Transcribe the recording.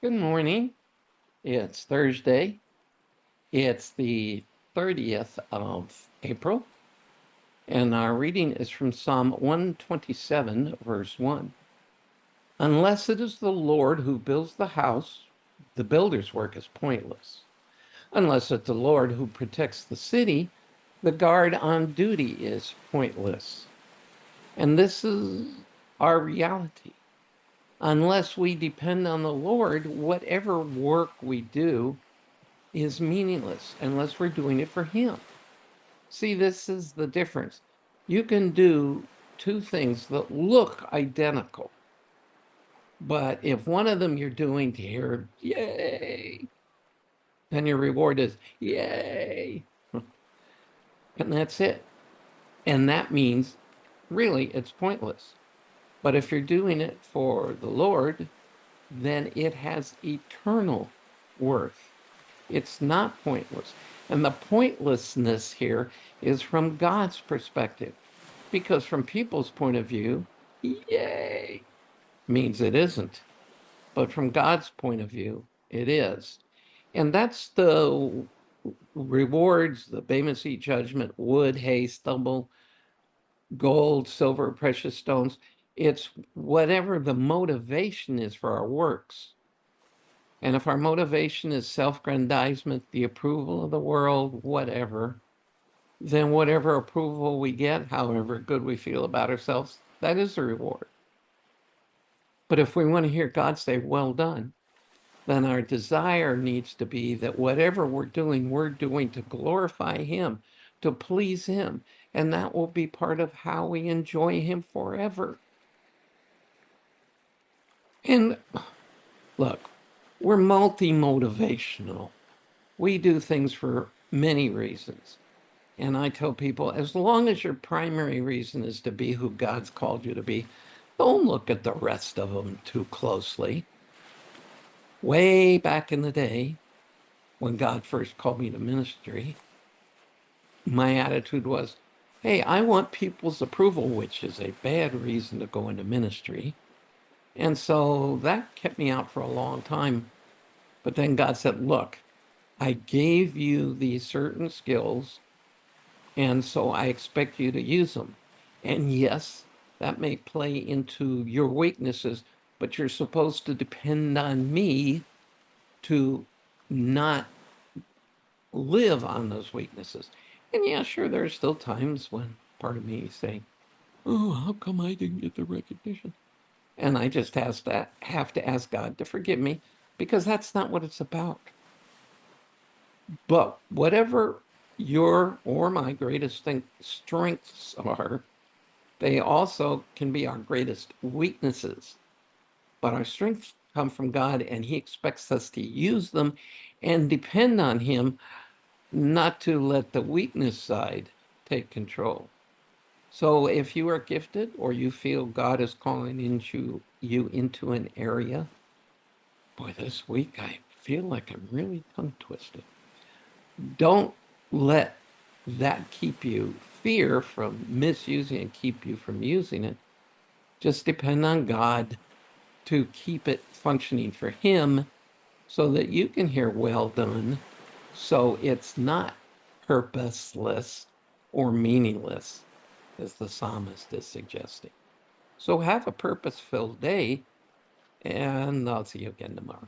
Good morning. It's Thursday. It's the 30th of April, and our reading is from Psalm 127, verse 1. Unless it is the Lord who builds the house, the builder's work is pointless. Unless it's the Lord who protects the city, the guard on duty is pointless. And this is our reality. Unless we depend on the Lord, whatever work we do is meaningless unless we're doing it for Him. See, this is the difference. You can do two things that look identical, but if one of them you're doing to hear, yay, then your reward is, yay. And that's it. And that means really it's pointless. But if you're doing it for the Lord, then it has eternal worth. It's not pointless. And the pointlessness here is from God's perspective. Because from people's point of view, yay, means it isn't. But from God's point of view, it is. And that's the rewards, the Bema Seat judgment, wood, hay, stubble, gold, silver, precious stones. It's whatever the motivation is for our works. And if our motivation is self-grandizement, the approval of the world, whatever, then whatever approval we get, however good we feel about ourselves, that is the reward. But if we want to hear God say, well done, then our desire needs to be that whatever we're doing to glorify Him, to please Him. And that will be part of how we enjoy Him forever. And look, we're multi-motivational. We do things for many reasons. And I tell people, as long as your primary reason is to be who God's called you to be, don't look at the rest of them too closely. Way back in the day, when God first called me to ministry, my attitude was, hey, I want people's approval, which is a bad reason to go into ministry. And so that kept me out for a long time. But then God said, look, I gave you these certain skills, and so I expect you to use them. And yes, that may play into your weaknesses, but you're supposed to depend on me to not live on those weaknesses. And yeah, sure, there are still times when part of me is saying, oh, how come I didn't get the recognition? And I just have to ask God to forgive me, because that's not what it's about. But whatever your or my greatest strengths are, they also can be our greatest weaknesses. But our strengths come from God, and He expects us to use them and depend on Him, not to let the weakness side take control. So if you are gifted or you feel God is calling you into an area, boy, this week I feel like I'm really tongue twisted. Don't let that keep you, fear from misusing and keep you from using it. Just depend on God to keep it functioning for Him so that you can hear well done. So it's not purposeless or meaningless, as the psalmist is suggesting. So have a purpose-filled day, and I'll see you again tomorrow.